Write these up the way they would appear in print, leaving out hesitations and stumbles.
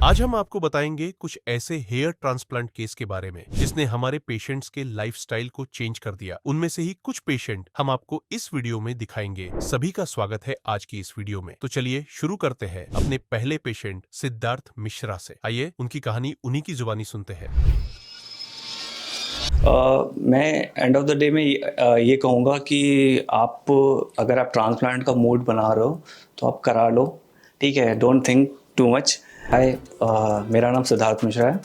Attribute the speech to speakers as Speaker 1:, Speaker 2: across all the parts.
Speaker 1: आज हम आपको बताएंगे कुछ ऐसे हेयर ट्रांसप्लांट केस के बारे में जिसने हमारे पेशेंट्स के लाइफस्टाइल को चेंज कर दिया। उनमें से ही कुछ पेशेंट हम आपको इस वीडियो में दिखाएंगे। सभी का स्वागत है आज की इस वीडियो में। तो चलिए शुरू करते हैं अपने पहले पेशेंट सिद्धार्थ मिश्रा से। आइए उनकी कहानी उन्हीं की जुबानी सुनते हैं।
Speaker 2: मैं एंड ऑफ द डे में ये कहूँगा कि अगर आप ट्रांसप्लांट का मूड बना रहे हो तो आप करा लो, ठीक है। Don't think too much. Hi, मेरा नाम सिद्धार्थ मिश्रा है।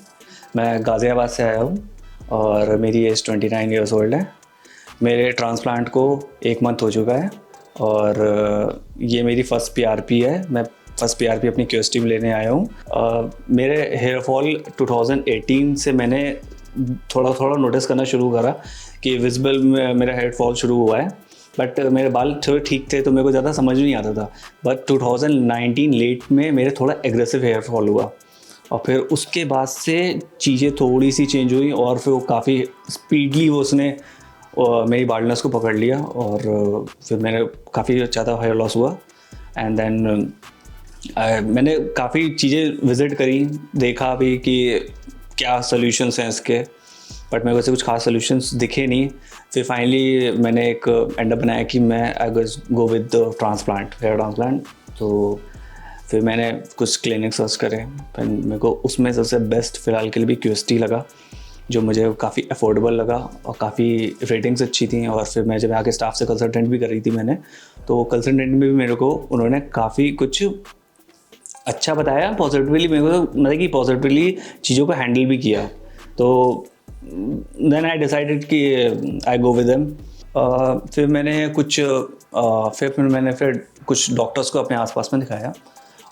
Speaker 2: मैं गाज़ियाबाद से आया हूँ और मेरी एज 29 ईयर्स ओल्ड है। मेरे ट्रांसप्लांट को 1 मंथ हो चुका है और ये मेरी फर्स्ट पीआरपी है। मैं फर्स्ट पीआरपी अपनी क्यूएसटी में लेने आया हूँ। मेरे हेयर फॉल 2018 से मैंने थोड़ा थोड़ा नोटिस करना शुरू करा कि विजिबल मेरा हेयर फॉल शुरू हुआ है, बट मेरे बाल थोड़े ठीक थे तो मेरे को ज़्यादा समझ नहीं आता था। बट 2019 लेट में मेरे थोड़ा एग्रेसिव हेयर फॉल हुआ और फिर उसके बाद से चीज़ें थोड़ी सी चेंज हुई और फिर वो काफ़ी स्पीडली उसने मेरी बाल्डनेस को पकड़ लिया और फिर मैंने काफ़ी ज़्यादा हेयर लॉस हुआ। एंड देन मैंने काफ़ी चीज़ें विज़िट करी, देखा भी कि क्या सोल्यूशंस हैं इसके, बट मेरे को ऐसे कुछ खास सोल्यूशंस दिखे नहीं। फिर फाइनली मैंने एक एंड अप बनाया कि मैं I go with transplant, hair transplant. तो फिर मैंने कुछ क्लिनिक सर्च करे, फिर मेरे को उसमें सबसे बेस्ट फ़िलहाल के लिए भी क्यूएसटी लगा, जो मुझे काफ़ी अफोर्डेबल लगा और काफ़ी रेटिंग्स अच्छी थी। और फिर मैं जब आके स्टाफ से कंसल्टेंट भी कर रही थी मैंने, तो कंसल्टेंट में भी मेरे को उन्होंने काफ़ी कुछ अच्छा बताया, पॉजिटिवली मेरे को मतलब कि पॉजिटिवली चीज़ों को हैंडल भी किया। तो देन आई डिसाइडेड कि आई गो विद देम। फिर मैंने कुछ डॉक्टर्स को अपने आसपास में दिखाया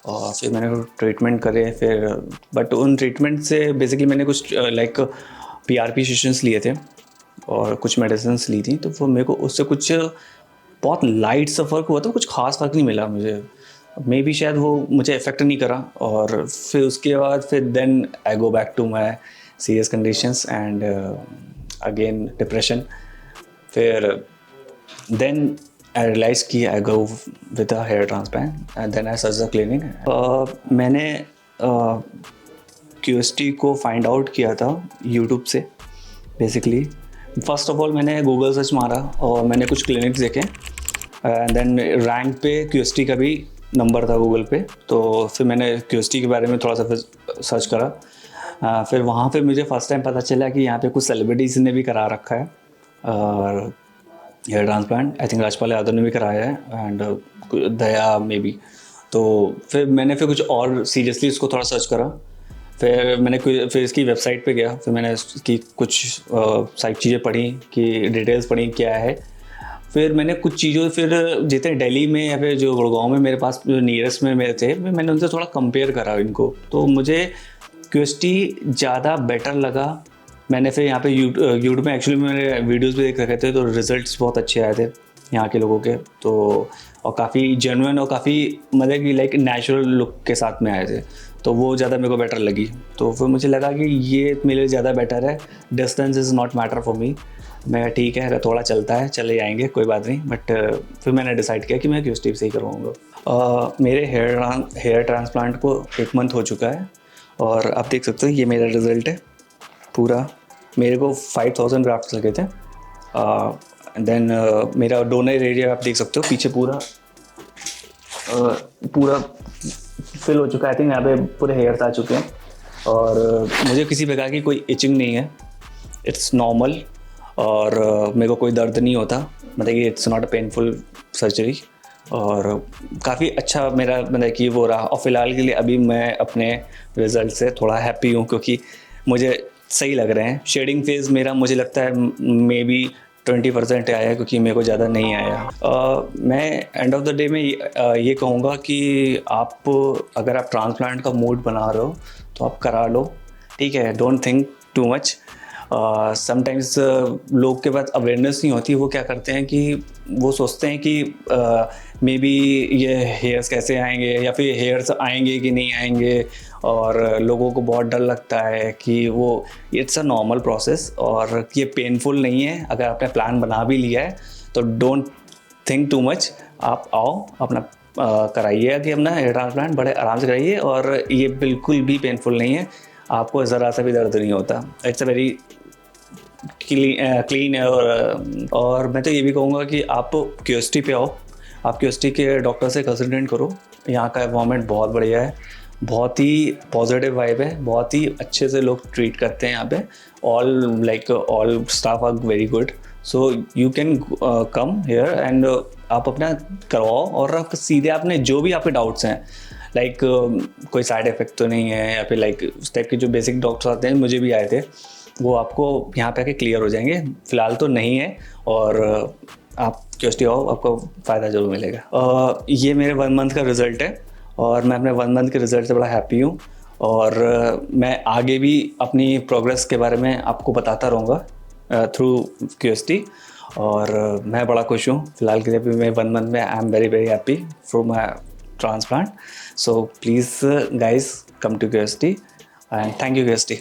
Speaker 2: और फिर मैंने ट्रीटमेंट करे। फिर बट उन ट्रीटमेंट से बेसिकली मैंने कुछ लाइक पीआरपी सेशंस लिए थे और कुछ मेडिसिन्स ली थी। तो वो मेरे को उससे कुछ बहुत लाइट सा फ़र्क हुआ था, कुछ खास फ़र्क नहीं मिला मुझे। मे बी शायद वो मुझे इफ़ेक्ट नहीं करा। और फिर उसके बाद then I go back to my serious conditions and again depression. फिर देन आई रियलाइज़ कि I go with a hair transplant and then I search the clinic. मैंने क्यूएसटी को फाइंड आउट किया था यूट्यूब से। बेसिकली फर्स्ट ऑफ ऑल मैंने Google search मारा और मैंने कुछ क्लिनिक्स देखे एंड देन रैंक पे क्यूएसटी का भी नंबर था गूगल पे। तो फिर मैंने क्यूएसटी के बारे में थोड़ा सा फिर सर्च करा। फिर वहाँ पे मुझे फ़र्स्ट टाइम पता चला कि यहाँ पे कुछ सेलिब्रिटीज़ ने भी करा रखा है और hair transplant. I think Rajpal Yadav ने भी कराया है एंड दया मे बी। तो फिर मैंने कुछ और सीरियसली इसको थोड़ा सर्च करा। फिर इसकी वेबसाइट पे गया, फिर मैंने इसकी कुछ सारी चीज़ें पढ़ी कि डिटेल्स पढ़ी क्या है। फिर मैंने कुछ चीज़ों जितने दिल्ली में या फिर जो गुड़गांव में मेरे पास जो नियरेस्ट में मेरे थे, मैंने उनसे थोड़ा कंपेयर करा इनको। तो मुझे क्यूएसटी ज़्यादा बेटर लगा। मैंने फिर यहाँ पे यूट्यूब में एक्चुअली मेरे वीडियोस भी देख रखे थे, तो रिजल्ट्स बहुत अच्छे आए थे यहाँ के लोगों के। तो और काफ़ी जेन्युइन और काफ़ी मतलब कि लाइक नेचुरल लुक के साथ में आए थे, तो वो ज़्यादा मेरे को बेटर लगी। तो फिर मुझे लगा कि ये मेरे लिए ज़्यादा बेटर है। Distance is not matter for me. मैं ठीक है, थोड़ा चलता है, चले जाएंगे, कोई बात नहीं। बट फिर मैंने डिसाइड किया कि मैं क्यूएसटी से ही करवाऊँगा। मेरे हेयर ट्रांसप्लांट को 1 मंथ हो चुका है और आप देख सकते हो ये मेरा रिज़ल्ट है पूरा। मेरे को 5000 ग्राफ्ट्स लगे थे। देन मेरा डोनर एरिया आप देख सकते हो पीछे पूरा फिल हो चुका है। आई थिंक यहाँ पे पूरे हेयर्स आ चुके हैं और मुझे किसी प्रकार की कोई इचिंग नहीं है। इट्स नॉर्मल और मेरे को कोई दर्द नहीं होता, मतलब कि it's not a painful surgery. और काफ़ी अच्छा मेरा मतलब कि वो रहा। और फ़िलहाल के लिए अभी मैं अपने रिज़ल्ट से थोड़ा हैप्पी हूँ क्योंकि मुझे सही लग रहे हैं। शेडिंग फेज़ मेरा मुझे लगता है मे बी 20% आया क्योंकि मेरे को ज़्यादा नहीं आया। मैं एंड ऑफ द डे में ये कहूँगा कि अगर आप ट्रांसप्लांट का मूड बना रहे हो तो आप करा लो, ठीक है। Don't think too much. Sometimes लोग के पास अवेयरनेस नहीं होती। वो क्या करते हैं कि वो सोचते हैं कि मे बी ये हेयर्स कैसे आएंगे या फिर हेयर्स आएंगे कि नहीं आएंगे, और लोगों को बहुत डर लगता है कि वो इट्स अ नॉर्मल प्रोसेस और ये पेनफुल नहीं है। अगर आपने प्लान बना भी लिया है तो डोंट थिंक टू मच। आप आओ, अपना कराइए कि अपना हेयर ट्रांसप्लांट बड़े आराम से कराइए, और ये बिल्कुल भी पेनफुल नहीं है, आपको ज़रा सा भी दर्द नहीं होता। इट्स अ वेरी क्लीन है। और मैं तो ये भी कहूँगा कि आप क्यूएसटी पे आओ, आप क्यूएसटी के डॉक्टर से कंसल्टेंट करो। यहाँ का एनवायरनमेंट बहुत बढ़िया है, बहुत ही पॉजिटिव वाइब है, बहुत ही अच्छे से लोग ट्रीट करते हैं यहाँ पे। All staff are very good, so you can come here and आप अपना करवाओ, और आप सीधे आपने जो भी आपके डाउट्स हैं, कोई साइड इफ़ेक्ट तो नहीं है, या फिर उस टाइप के जो बेसिक डाउट्स आते हैं, मुझे भी आए थे, वो आपको यहाँ पे आके क्लियर हो जाएंगे। फ़िलहाल तो नहीं है, और आप क्यूएसटी आओ, आपको फ़ायदा ज़रूर मिलेगा। ये मेरे 1 मंथ का रिज़ल्ट है, और मैं अपने 1 मंथ के रिज़ल्ट से बड़ा हैप्पी हूँ, और मैं आगे भी अपनी प्रोग्रेस के बारे में आपको बताता रहूँगा थ्रू क्यूएसटी, और मैं बड़ा खुश हूँ। फ़िलहाल के लिए भी मैं 1 मंथ में I am very happy for my transplant. So please guys come to QST, and thank you QST.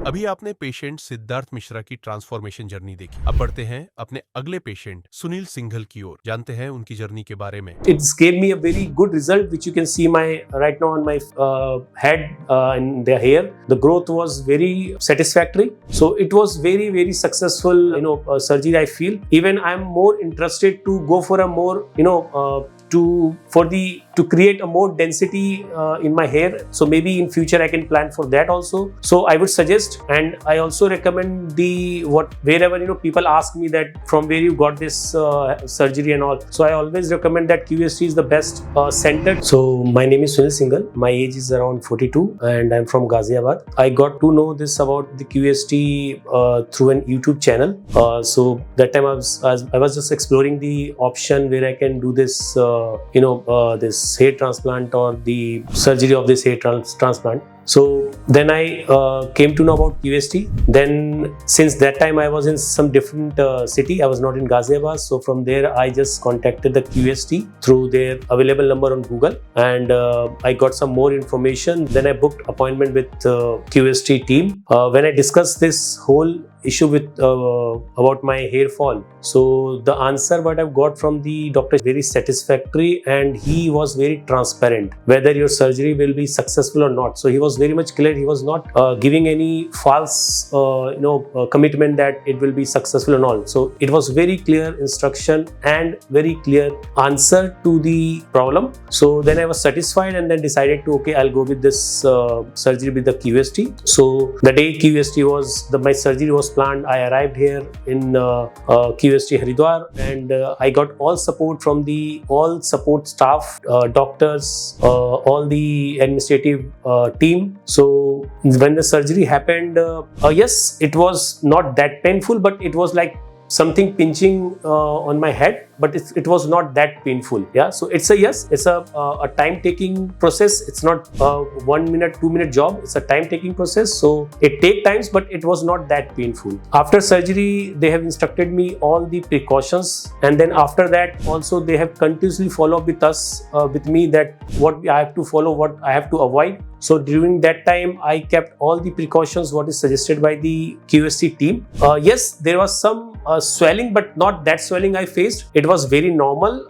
Speaker 1: अभी आपने पेशेंट सिद्धार्थ मिश्रा की ट्रांसफॉर्मेशन जर्नी देखी। अब बढ़ते हैं अपने अगले पेशेंट सुनील सिंघल की ओर, जानते हैं उनकी जर्नी के बारे में।
Speaker 3: It's gave me a very good result, which you can see right now on my head and the hair. The growth was very satisfactory. So it was very, very successful, surgery. I feel even I'm more interested to go for a more, to create a more density in my hair. So maybe in future I can plan for that also. So I would suggest, and I also recommend wherever people ask me that from where you got this surgery and all. So I always recommend that QST is the best center. So my name is Sunil Singhal. My age is around 42, and I'm from Ghaziabad. I got to know this about the QST through an YouTube channel. So that time I was just exploring the option where I can do this, this hair transplant or the surgery of this hair transplant. So then I came to know about QST. Then since that time I was in some different city. I was not in Ghaziabad. So from there I just contacted the QST through their available number on Google, and I got some more information. Then I booked appointment with QST team. When I discussed this whole issue with about my hair fall, so the answer what I've got from the doctor is very satisfactory, and he was very transparent whether your surgery will be successful or not. So he was very much clear. He was not giving any false commitment that it will be successful and all. So it was very clear instruction and very clear answer to the problem. So then I was satisfied, and then decided to I'll go with this surgery with the QST. So the day QST was my surgery was transplant, I arrived here in QST Haridwar, and I got all support from the all support staff, doctors, all the administrative team. So when the surgery happened, yes, it was not that painful, but it was like something pinching on my head, but it was not that painful. Yeah, so it's a time taking process. It's not a 1 minute, 2 minute job. It's a time taking process. So it take times, but it was not that painful. After surgery, they have instructed me all the precautions, and then after that also they have continuously followed with us, with me, that what I have to follow, what I have to avoid. So during that time, I kept all the precautions what is suggested by the QST team. Yes, there was some swelling, but not that swelling I faced. It was very normal.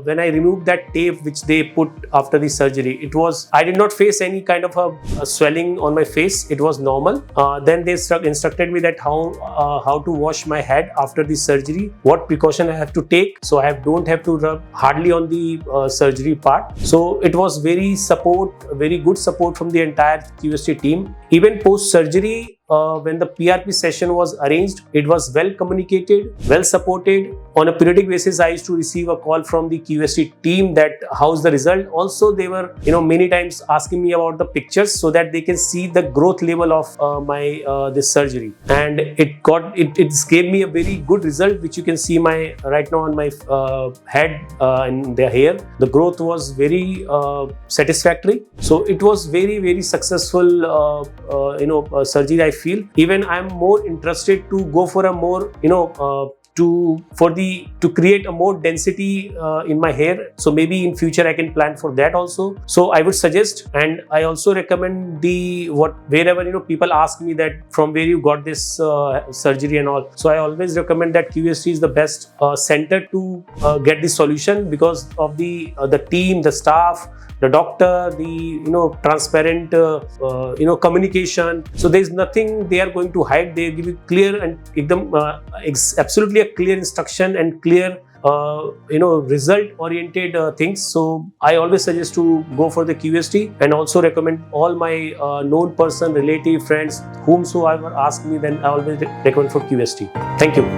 Speaker 3: When I removed that tape which they put after the surgery, I did not face any kind of a swelling on my face. It was normal. Then they instructed me that how to wash my head after the surgery, what precaution I have to take. So I don't have to rub hardly on the surgery part. So it was very good support from the entire QST team. Even post surgery, when the PRP session was arranged, it was well communicated, well supported. On a periodic basis, I used to receive a call from the QST team that how's the result. Also, they were many times asking me about the pictures so that they can see the growth level of my this surgery, and it gave me a very good result, which you can see right now on my head and the hair. The growth was very satisfactory. So it was very successful surgery, I feel. Even I'm more interested to go for a more to create a more density in my hair. So maybe in future I can plan for that also. So I would suggest, and I also recommend wherever people ask me that from where you got this surgery and all. So I always recommend that QST is the best center to get this solution, because of the team, the staff, the doctor, the transparent communication. So there is nothing they are going to hide. They give you clear and absolutely a clear instruction and clear result oriented things. So I always suggest to go for the QST, and also recommend all my known person, relative, friends, whomsoever ask me, then I always recommend for QST. Thank you.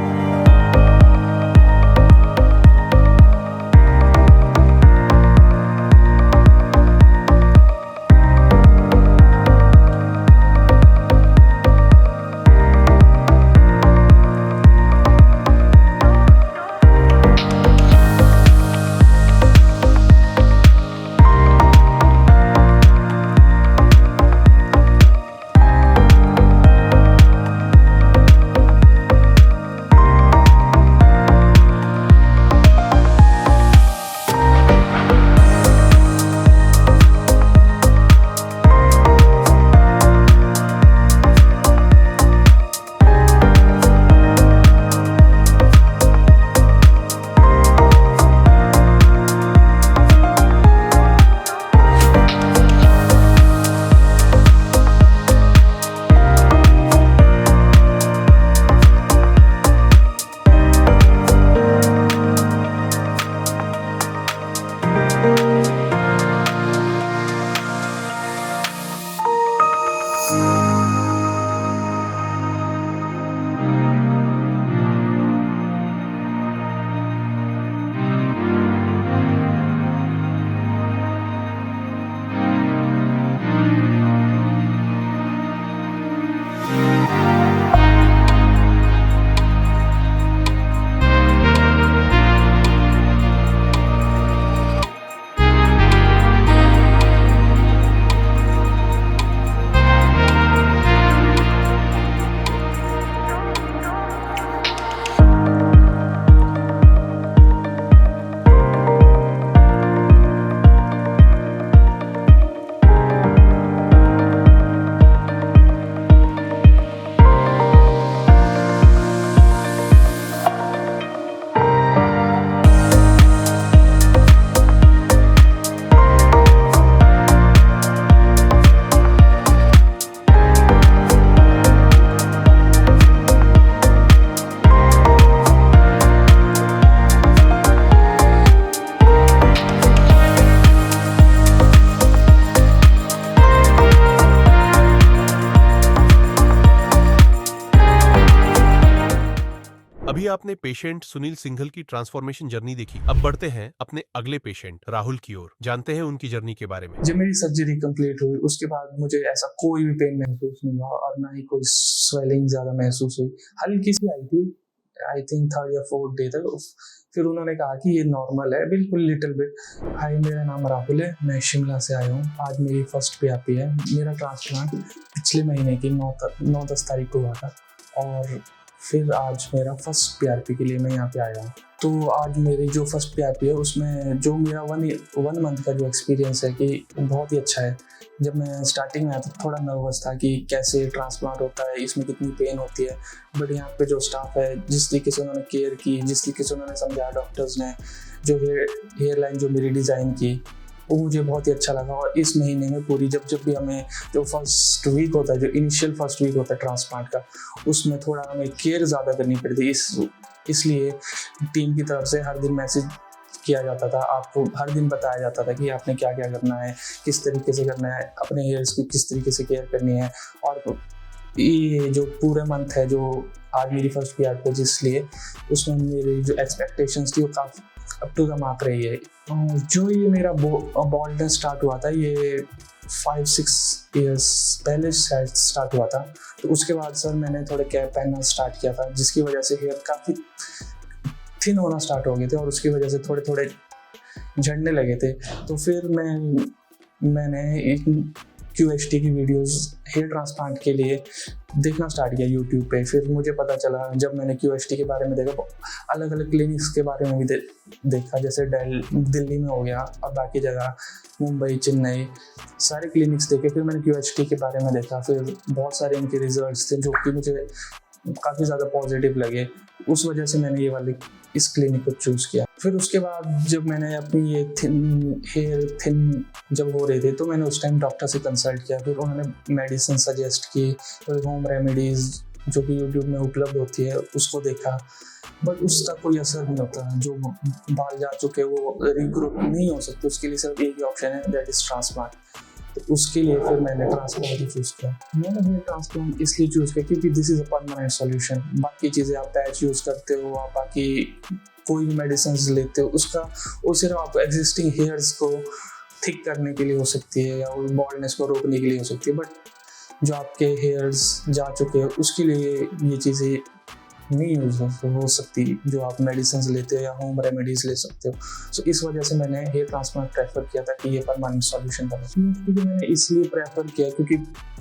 Speaker 1: अभी आपने patient Sunil Singhal की transformation journey देखी। अब बढ़ते हैं अपने अगले patient Rahul की ओर, जानते हैं उनकी जर्नी के बारे में।
Speaker 4: जब मेरी सर्जरी कंप्लीट हुई उसके बाद मुझे ऐसा कोई भी पेन महसूस नहीं हुआ और ना ही कोई स्वेलिंग ज्यादा महसूस हुई। हल्की सी आई थी, आई थिंक 3rd या 4th डे तक। फिर उन्होंने कहा कि ये नॉर्मल है, बिल्कुल लिटिल बिट। हाय, मेरा नाम राहुल है, मैं शिमला से आया हूँ। आज मेरी फर्स्ट PRP है। मेरा ट्रांसप्लांट पिछले महीने की 9-10 तारीख को हुआ था और फिर आज मेरा फर्स्ट PRP के लिए मैं यहाँ पे आया हूँ। तो आज मेरी जो फर्स्ट PRP है उसमें जो मेरा 1 मंथ का जो एक्सपीरियंस है कि बहुत ही अच्छा है। जब मैं स्टार्टिंग में आया था थोड़ा नर्वस था कि कैसे ट्रांसप्लांट होता है, इसमें कितनी पेन होती है। बट यहाँ पे जो स्टाफ है, जिस तरीके से उन्होंने केयर की, जिस तरीके से उन्होंने समझाया डॉक्टर्स ने, जो हेयर लाइन जो मेरी डिज़ाइन की, वो मुझे बहुत ही अच्छा लगा। और इस महीने में पूरी जब भी हमें जो फर्स्ट वीक होता है, जो इनिशियल फर्स्ट वीक होता है ट्रांसप्लांट का, उसमें थोड़ा हमें केयर ज़्यादा करनी पड़ती है। इसलिए टीम की तरफ से हर दिन मैसेज किया जाता था, आपको हर दिन बताया जाता था कि आपने क्या क्या करना है, किस तरीके से करना है, अपने हेयर्स की किस तरीके से केयर करनी है। और ये जो पूरे मंथ है, जो आज मेरी फर्स्ट PRP है जिसलिए, उसमें मेरी जो एक्सपेक्टेशंस थी वो काफ़ी अप टू द मार्क रही है। जो ये मेरा बॉल्डनेस स्टार्ट हुआ था, ये 5-6 ईयर्स पहले शायद स्टार्ट हुआ था। तो उसके बाद सर मैंने थोड़े कैप पहनना स्टार्ट किया था, जिसकी वजह से हेयर काफ़ी थिन होना स्टार्ट हो गए थे और उसकी वजह से थोड़े थोड़े झड़ने लगे थे। तो फिर मैंने QHT की वीडियोस हेयर ट्रांसप्लांट के लिए देखना स्टार्ट किया यूट्यूब पे। फिर मुझे पता चला, जब मैंने QHT के बारे में देखा, अलग अलग क्लिनिक्स के बारे में भी देखा, जैसे दिल्ली में हो गया और बाकी जगह मुंबई, चेन्नई, सारे क्लिनिक्स देखे। फिर मैंने QHT के बारे में देखा, फिर बहुत सारे इनके रिजल्ट्स थे जो कि मुझे काफ़ी ज़्यादा पॉजिटिव लगे। उस वजह से मैंने ये वाली इस क्लिनिक को चूज़ किया। फिर उसके बाद जब मैंने अपनी ये हेयर थिन जब हो रहे थे तो मैंने उस टाइम डॉक्टर से कंसल्ट किया। फिर उन्होंने मेडिसिन सजेस्ट की, फिर होम रेमेडीज़ जो कि यूट्यूब में उपलब्ध होती है उसको देखा, बट उसका कोई असर नहीं होता। जो बाल जा चुके वो रिग्रो नहीं हो सकते, उसके लिए सिर्फ एक ही ऑप्शन है, दैट इज़ ट्रांसप्लांट। तो उसके लिए फिर मैंने ट्रांसप्लांट ही चूज़ किया। मैंने हेयर ट्रांसप्लांट इसलिए चूज़ किया क्योंकि this is a permanent solution. बाकी चीज़ें आप पैच यूज़ करते हो, आप बाकी कोई भी मेडिसिन लेते हो, उसका वो सिर्फ आपको एग्जिस्टिंग हेयर्स को थिक करने के लिए हो सकती है या बॉल्डनेस को रोकने के लिए हो सकती है। बट जो आपके हेयर्स जा चुके हैं उसके लिए ये चीज़ें नहीं यूज हो सकती, जो आप मेडिसिन लेते हो या होम रेमेडीज ले सकते हो। सो इस वजह से मैंने हेयर ट्रांसप्लांट प्रेफर किया था कि ये परमानेंट सॉल्यूशन बने। क्योंकि मैंने इसलिए प्रेफर किया क्योंकि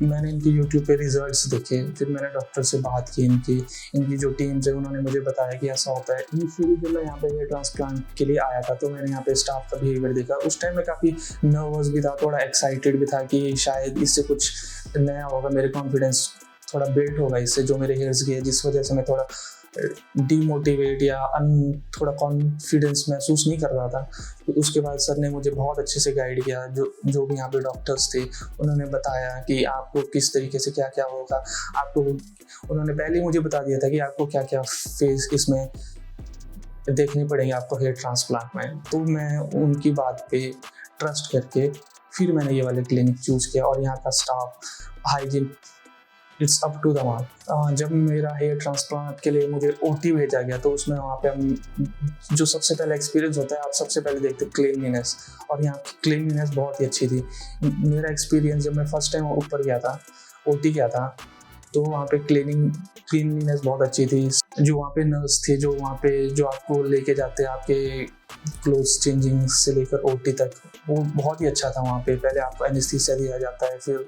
Speaker 4: मैंने इनके यूट्यूब पे रिजल्ट्स देखे, फिर मैंने डॉक्टर से बात की, इनकी जो टीम्स है उन्होंने मुझे बताया कि ऐसा होता है। इनिशियली जब मैं यहाँ पे हेयर ट्रांसप्लांट के लिए आया था तो मैंने यहाँ पे स्टाफ का बिहेवियर देखा। उस टाइम में काफ़ी नर्वस भी था, थोड़ा एक्साइटेड भी था कि शायद इससे कुछ नया होगा, मेरे कॉन्फिडेंस थोड़ा बिल्ड होगा इससे, जो मेरे हेयर्स की है, जिस वजह से मैं थोड़ा डीमोटिवेट या थोड़ा कॉन्फिडेंस महसूस नहीं कर रहा था। तो उसके बाद सर ने मुझे बहुत अच्छे से गाइड किया, जो भी यहाँ पे डॉक्टर्स थे उन्होंने बताया कि आपको किस तरीके से क्या क्या होगा। आपको उन्होंने पहले ही मुझे बता दिया था कि आपको क्या क्या फेज इसमें देखनी पड़ेगी आपको हेयर ट्रांसप्लांट में। तो मैं उनकी बात पे ट्रस्ट करके फिर मैंने ये वाले क्लिनिक चूज़ किया और यहाँ का staff, hygiene, it's up to the mark. जब मेरा हेयर ट्रांसप्लांट के लिए मुझे OT भेजा गया तो उसमें वहाँ पे हम जो सबसे पहला एक्सपीरियंस होता है, आप सबसे पहले देखते हैं क्लीनलीनेस, और यहाँ की क्लीनलीनेस बहुत ही अच्छी थी। मेरा एक्सपीरियंस जब मैं फर्स्ट टाइम ऊपर गया था, OT गया था, तो वहाँ पे क्लीनलीनेस बहुत अच्छी थी। जो वहाँ पे नर्स थे, जो वहाँ पे जो आपको लेके जाते हैं आपके क्लोथ्स चेंजिंग से लेकर OT तक, वो बहुत ही अच्छा था। वहाँ पे पहले आपको एनेस्थीसिया दिया जाता है, फिर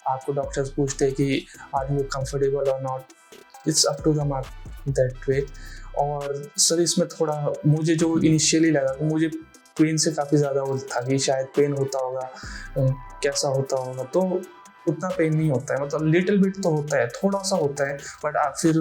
Speaker 4: आपको डॉक्टर्स पूछते हैं कि आर यू कंफर्टेबल और not. It's up to the mark that way. और सर इसमें थोड़ा मुझे जो इनिशियली लगा कि मुझे पेन से काफ़ी ज़्यादा वो था कि शायद पेन होता होगा, कैसा होता होगा, तो उतना पेन नहीं होता है, मतलब लिटिल बिट तो होता है, थोड़ा सा होता है। बट आप फिर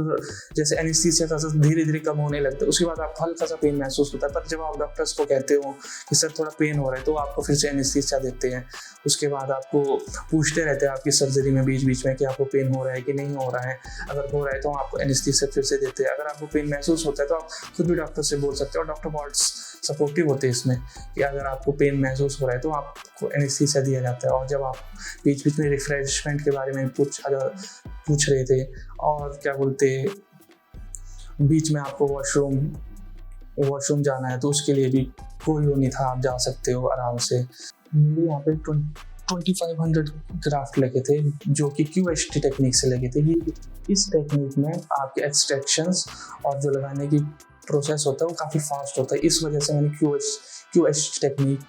Speaker 4: जैसे एनेस्थीसिया का धीरे धीरे कम होने लगता है, उसके बाद आप हल्का सा पेन महसूस होता है। पर जब आप डॉक्टर्स को कहते हो कि सर थोड़ा पेन हो रहा है तो आपको फिर से एनेस्थीसिया देते हैं। उसके बाद आपको पूछते रहते हैं आपकी सर्जरी में बीच बीच में कि आपको पेन हो रहा है कि नहीं हो रहा है। अगर हो रहा है तो आपको एनेस्थीसिया फिर से देते हैं। अगर आपको पेन महसूस होता है तो आप खुद भी डॉक्टर से बोल सकते हो, और डॉक्टर बहुत सपोर्टिव होते हैं इसमें कि अगर आपको पेन महसूस हो रहा है तो आपको एनेस्थीसिया दिया जाता है। और जब आप बीच बीच में रिफ्रेशमेंट के बारे में पूछ रहे थे और क्या बोलते बीच में आपको वॉशरूम जाना है तो उसके लिए भी कोई वो नहीं था, आप जा सकते हो आराम से। मेरे यहाँ पे 2500 ग्राफ्ट लगे थे जो कि QHT टेक्निक से लगे थे। ये इस टेक्निक में आपके एक्सट्रैक्शंस और जो लगाने की प्रोसेस होता है वो काफ़ी फास्ट होता है। इस वजह से मैंने QHT टेक्निक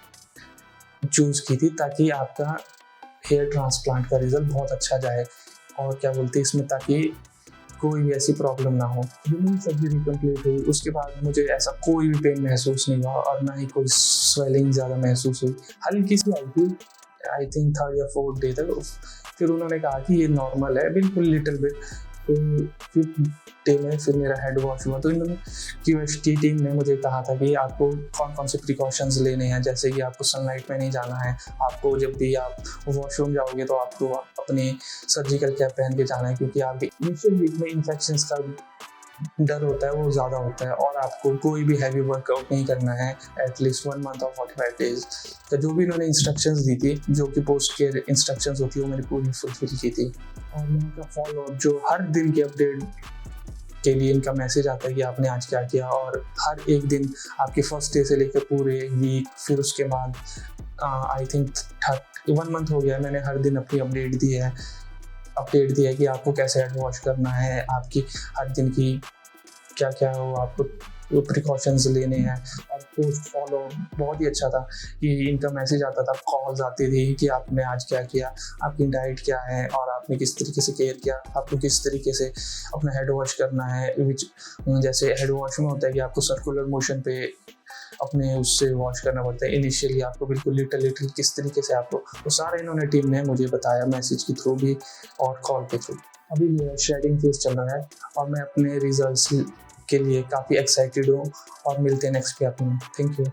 Speaker 4: चूज़ की थी ताकि आपका हेयर ट्रांसप्लांट का रिजल्ट बहुत अच्छा जाए और क्या बोलते हैं इसमें, ताकि कोई भी ऐसी प्रॉब्लम ना हो। जो मेरी सर्जरी कंप्लीट हुई उसके बाद मुझे ऐसा कोई भी पेन महसूस नहीं हुआ और ना ही कोई स्वेलिंग ज़्यादा महसूस हुई। हल्की सी आई थी, आई थिंक 3rd या 4th डे तक। फिर उन्होंने कहा कि ये नॉर्मल है, बिल्कुल लिटिल बिट। फिर 5th डे में फिर मेरा हेड वॉश हुआ तो इन्होंने QHT टीम ने मुझे कहा था कि आपको कौन कौन से प्रिकॉशंस लेने हैं, जैसे कि आपको सनलाइट में नहीं जाना है, आपको जब भी आप वॉशरूम जाओगे तो आपको अपनी सर्जिकल कैप पहन के जाना है, क्योंकि आपके इनिशियल वीक में इन्फेक्शंस का डर होता है वो ज़्यादा होता है। और आपको कोई भी हैवी वर्कआउट नहीं करना है एटलीस्ट 1 मंथ और 45 डेज। तो जो भी इन्होंने इंस्ट्रक्शंस दी थी, जो कि पोस्ट केयर इंस्ट्रक्शंस होती है, वो मैंने पूरी फुलफिल की थी। और इनका फॉलो अप, जो हर दिन के अपडेट के लिए इनका मैसेज आता है कि आपने आज क्या किया, और हर एक दिन आपके फर्स्ट डे से लेकर पूरे वीक, फिर उसके बाद आई थिंक 1 मंथ हो गया, मैंने हर दिन अपनी अपडेट दी है कि आपको कैसे हेड वॉश करना है, आपकी हर दिन की क्या क्या हो, आपको प्रिकॉशंस लेने हैं। और पोस्ट फॉलो बहुत ही अच्छा था कि इनका मैसेज आता था, कॉल्स आती थी कि आपने आज क्या किया, आपकी डाइट क्या है और आपने किस तरीके से केयर किया, आपको किस तरीके से अपना हेड वॉश करना है। जैसे हेड वॉश में होता है कि आपको सर्कुलर मोशन पे अपने उससे वॉश करना पड़ता है, इनिशियली आपको बिल्कुल लिटिल किस तरीके से आपको, वो सारा इन्होंने टीम ने मुझे बताया, मैसेज के थ्रू भी और कॉल के थ्रू। अभी मेरा शेडिंग फेज चल रहा है और मैं अपने रिजल्ट्स के लिए काफ़ी एक्साइटेड हूँ और मिलते हैं नेक्स्ट पे में। Thank you.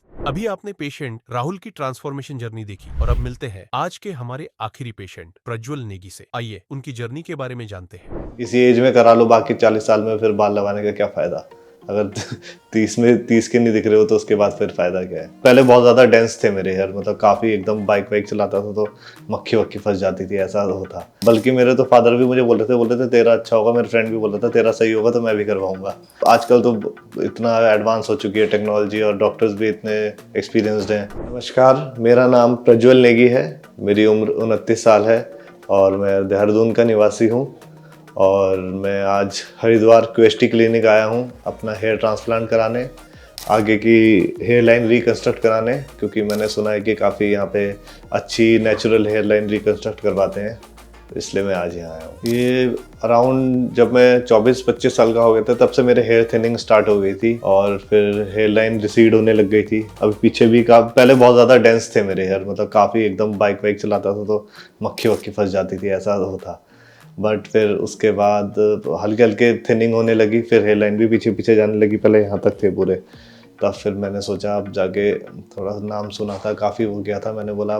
Speaker 1: अभी आपने पेशेंट राहुल की ट्रांसफॉर्मेशन जर्नी देखी और अब मिलते हैं आज के हमारे आखिरी पेशेंट प्रज्वल नेगी से। आइए उनकी जर्नी के बारे में जानते हैं।
Speaker 5: इसी एज में करा लो, बाकी 40 साल में फिर बाल लगाने का क्या फायदा। अगर 30 के नहीं दिख रहे हो तो उसके बाद फिर फायदा क्या है। पहले बहुत ज़्यादा डेंस थे मेरे हेयर, मतलब काफ़ी एकदम बाइक चलाता था तो मक्खी वक्खी फंस जाती थी, ऐसा होता। बल्कि मेरे तो फादर भी मुझे बोल रहे थे तेरा अच्छा होगा, मेरे फ्रेंड भी बोल रहा था तेरा सही होगा तो मैं भी करवाऊंगा। आजकल तो इतना एडवांस हो चुकी है टेक्नोलॉजी और डॉक्टर्स भी इतने एक्सपीरियंसड हैं। नमस्कार, मेरा नाम प्रज्वल नेगी है, मेरी उम्र 29 साल है और मैं देहरादून का निवासी हूँ। और मैं आज हरिद्वार QHT क्लिनिक आया हूँ अपना हेयर ट्रांसप्लांट कराने, आगे की हेयर लाइन रिकन्स्ट्रक्ट कराने, क्योंकि मैंने सुना है कि काफ़ी यहाँ पे अच्छी नेचुरल हेयर लाइन रिकन्स्ट्रक्ट करवाते हैं, इसलिए मैं आज यहाँ आया हूँ। ये अराउंड जब मैं 24-25 साल का हो गया था तब से मेरे हेयर थिनिंग स्टार्ट हो गई थी और फिर हेयर लाइन रिसीड होने लग गई थी। अभी पीछे भी पहले बहुत ज़्यादा डेंस थे मेरे हेयर, मतलब काफ़ी एकदम बाइक चलाता था तो मक्खी वक्खी फंस जाती थी, ऐसा होता। बट फिर उसके बाद हल्के हल्के थिनिंग होने लगी, फिर हेयर लाइन भी पीछे जाने लगी, पहले यहाँ तक थे पूरे। तब फिर मैंने सोचा अब जाके, थोड़ा नाम सुना था, काफ़ी हो गया था, मैंने बोला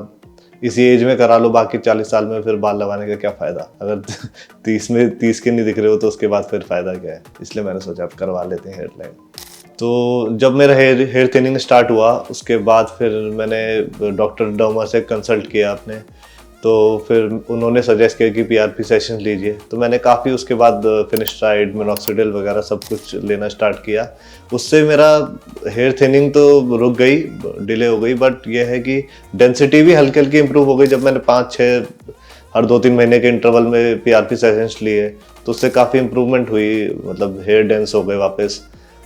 Speaker 5: इसी एज में करा लो, बाकी 40 साल में फिर बाल लगाने का क्या फ़ायदा। अगर 30 के नहीं दिख रहे हो तो उसके बाद फिर फ़ायदा क्या है। इसलिए मैंने सोचा अब करवा लेते हैं हेयर लाइन। तो जब मेरा हेयर थिनिंग स्टार्ट हुआ उसके बाद फिर मैंने डॉक्टर डर्मा से कंसल्ट किया अपने, तो फिर उन्होंने सजेस्ट किया कि PRP सेशन लीजिए। तो मैंने काफ़ी उसके बाद फिनिस्ट्राइड, मिनॉक्सिडिल वगैरह सब कुछ लेना स्टार्ट किया। उससे मेरा हेयर थिनिंग तो रुक गई, डिले हो गई, बट ये है कि डेंसिटी भी हल्की हल्की इंप्रूव हो गई। जब मैंने 5-6 हर 2-3 महीने के इंटरवल में PRP सेशंस लिए तो उससे काफ़ी इंप्रूवमेंट हुई, मतलब हेयर डेंस हो गए वापस।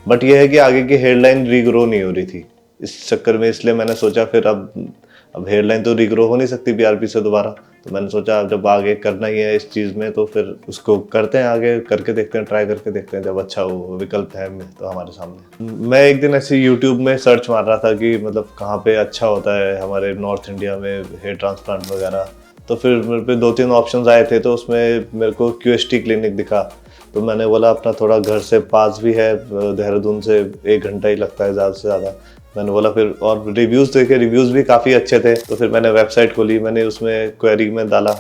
Speaker 5: बट ये है कि आगे की हेयर लाइन रीग्रो नहीं हो रही थी इस चक्कर में, इसलिए मैंने सोचा फिर अब हेयर लाइन तो रीग्रो हो नहीं सकती PRP से दोबारा, तो मैंने सोचा जब आगे करना ही है इस चीज़ में तो फिर उसको करते हैं, आगे करके देखते हैं, ट्राई करके देखते हैं, जब अच्छा वो विकल्प है तो हमारे सामने। मैं एक दिन ऐसे यूट्यूब में सर्च मार रहा था कि मतलब कहाँ पे अच्छा होता है हमारे नॉर्थ इंडिया में हेयर ट्रांसप्लांट वगैरह, तो फिर मेरे पे 2-3 ऑप्शंस आए थे, तो उसमें मेरे को QST क्लिनिक दिखा। तो मैंने बोला अपना थोड़ा घर से पास भी है, देहरादून से 1 घंटा ही लगता है ज़्यादा से ज़्यादा। मैंने बोला फिर, और रिव्यूज़ देखे, रिव्यूज़ भी काफ़ी अच्छे थे, तो फिर मैंने वेबसाइट खोली, मैंने उसमें क्वेरी में डाला,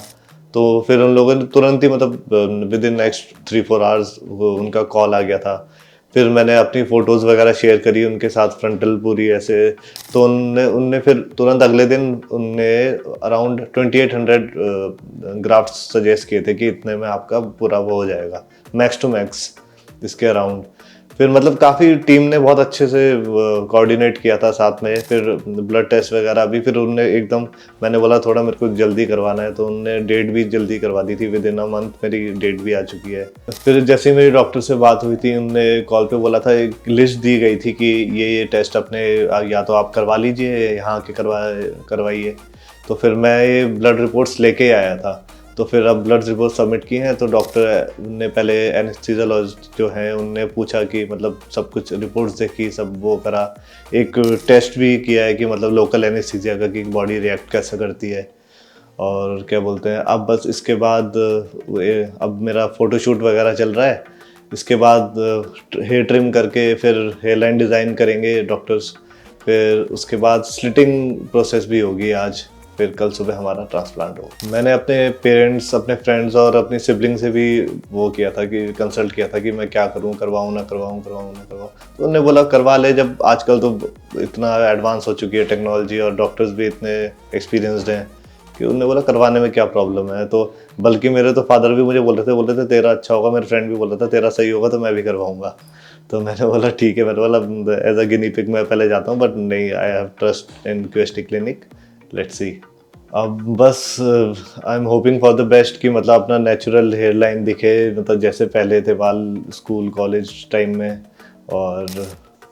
Speaker 5: तो फिर उन लोगों ने तुरंत ही मतलब विद इन नेक्स्ट 3-4 आवर्स उनका कॉल आ गया था। फिर मैंने अपनी फ़ोटोज़ वगैरह शेयर करी उनके साथ, फ्रंटल पूरी ऐसे, तो उनने फिर तुरंत अगले दिन उनने अराउंड 2800 ग्राफ्ट सजेस्ट किए थे कि इतने में आपका पूरा वो हो जाएगा, मैक्स टू मैक्स इसके अराउंड। फिर मतलब काफ़ी टीम ने बहुत अच्छे से कोऑर्डिनेट किया था साथ में। फिर ब्लड टेस्ट वगैरह भी फिर उनने एकदम, मैंने बोला थोड़ा मेरे को जल्दी करवाना है, तो उनने डेट भी जल्दी करवा दी थी, विद इन अ मंथ मेरी डेट भी आ चुकी है। फिर जैसे मेरी डॉक्टर से बात हुई थी, उनने कॉल पे बोला था, एक लिस्ट दी गई थी कि ये टेस्ट अपने या तो आप करवा लीजिए, यहाँ के करवाइए। तो फिर मैं ये ब्लड रिपोर्ट्स लेके आया था, तो फिर अब ब्लड रिपोर्ट सबमिट की हैं, तो डॉक्टर ने पहले एनेस्थीसियोलॉजिस्ट जो हैं उनने पूछा कि मतलब सब कुछ रिपोर्ट्स देखी, सब वो करा, एक टेस्ट भी किया है कि मतलब लोकल एनेस्थीसिया का कि बॉडी रिएक्ट कैसे करती है, और क्या बोलते हैं। अब बस इसके बाद अब मेरा फ़ोटोशूट वगैरह चल रहा है, इसके बाद हेयर ट्रिम करके फिर हेयर लाइन डिज़ाइन करेंगे डॉक्टर्स, फिर उसके बाद स्लिटिंग प्रोसेस भी होगी आज, फिर कल सुबह हमारा ट्रांसप्लांट हो। मैंने अपने पेरेंट्स, अपने फ्रेंड्स और अपनी सिबलिंग से भी वो किया था कि कंसल्ट किया था कि मैं क्या करूं, करवाऊं ना करवाऊं। तो उन्होंने बोला करवा ले, जब आजकल तो इतना एडवांस हो चुकी है टेक्नोलॉजी और डॉक्टर्स भी इतने एक्सपीरियंसड हैं कि उन्होंने बोला करवाने में क्या प्रॉब्लम है। तो बल्कि मेरे तो फादर भी मुझे बोल रहे थे तेरा अच्छा होगा, मेरे फ्रेंड भी बोल रहा था तेरा सही होगा तो मैं भी करवाऊँगा। तो मैंने बोला ठीक है, मैंने बोला एज अ गिनी पिग मैं पहले जाता हूँ, बट नहीं, I have trust in QST clinic, let's see. अब बस I am hoping for the best कि मतलब अपना नेचुरल हेयर लाइन दिखे, मतलब जैसे पहले थे बाल स्कूल कॉलेज टाइम में, और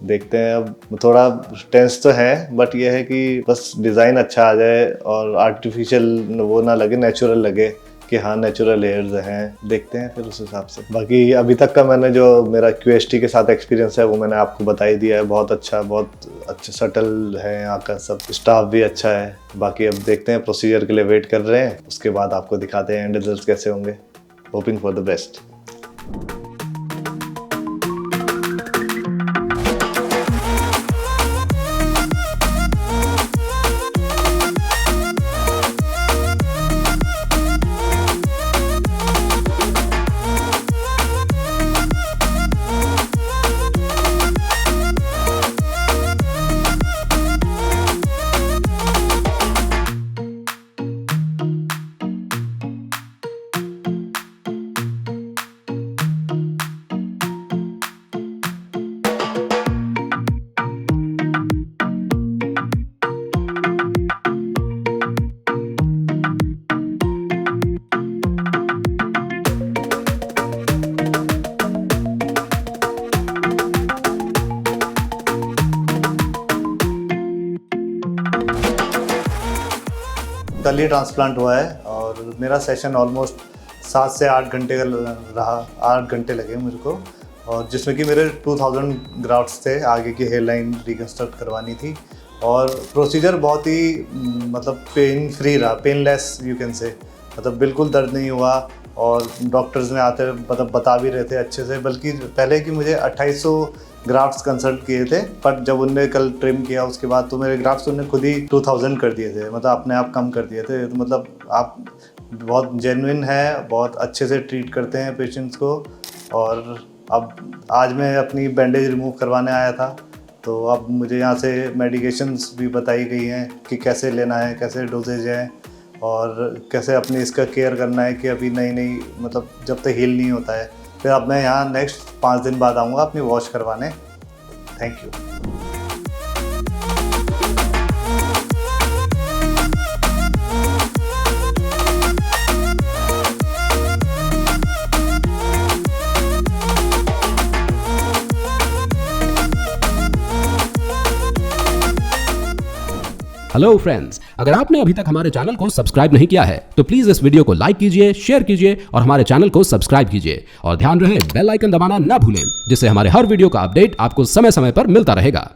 Speaker 5: देखते हैं। अब थोड़ा टेंस तो है, बट ये है कि बस डिज़ाइन अच्छा आ जाए और आर्टिफिशियल वो ना लगे, नेचुरल लगे कि हाँ नेचुरल हेयर्स हैं। देखते हैं फिर उस हिसाब से। बाकी अभी तक का मैंने जो मेरा QST के साथ एक्सपीरियंस है वो मैंने आपको बता ही दिया है, बहुत अच्छा सटल है, यहाँ का सब स्टाफ भी अच्छा है। बाकी अब देखते हैं, प्रोसीजर के लिए वेट कर रहे हैं, उसके बाद आपको दिखाते हैं एंड रिजल्ट कैसे होंगे। Hoping for the best. कल ही ट्रांसप्लांट हुआ है और मेरा सेशन ऑलमोस्ट 7 से 8 घंटे का रहा, 8 घंटे लगे मेरे को, और जिसमें कि मेरे 2000 ग्राफ्ट्स थे, आगे की हेयर लाइन रिकन्स्ट्रक्ट करवानी थी। और प्रोसीजर बहुत ही मतलब पेन फ्री रहा, पेनलेस यू कैन से, मतलब बिल्कुल दर्द नहीं हुआ। और डॉक्टर्स ने आते मतलब बता भी रहे थे अच्छे से, बल्कि पहले कि मुझे 2800 ग्राफ्ट्स कंसल्ट किए थे, पर जब उनने कल ट्रिम किया उसके बाद तो मेरे ग्राफ्ट्स उन्होंने खुद ही 2000 कर दिए थे, मतलब अपने आप कम कर दिए थे। तो मतलब आप बहुत जेन्युइन है, बहुत अच्छे से ट्रीट करते हैं पेशेंट्स को। और अब आज मैं अपनी बैंडेज रिमूव करवाने आया था, तो अब मुझे यहाँ से मेडिकेशंस भी बताई गई हैं कि कैसे लेना है, कैसे डोजेज है, और कैसे अपनी इसका केयर करना है कि अभी नहीं मतलब जब तक हील नहीं होता है। फिर अब मैं यहाँ नेक्स्ट 5 दिन बाद आऊँगा अपनी वॉश करवाने। Thank you.
Speaker 6: Hello friends, अगर आपने अभी तक हमारे चैनल को सब्सक्राइब नहीं किया है तो प्लीज इस वीडियो को लाइक कीजिए, शेयर कीजिए और हमारे चैनल को सब्सक्राइब कीजिए और ध्यान रहे बेल आइकन दबाना ना भूलें, जिससे हमारे हर वीडियो का अपडेट आपको समय समय पर मिलता रहेगा।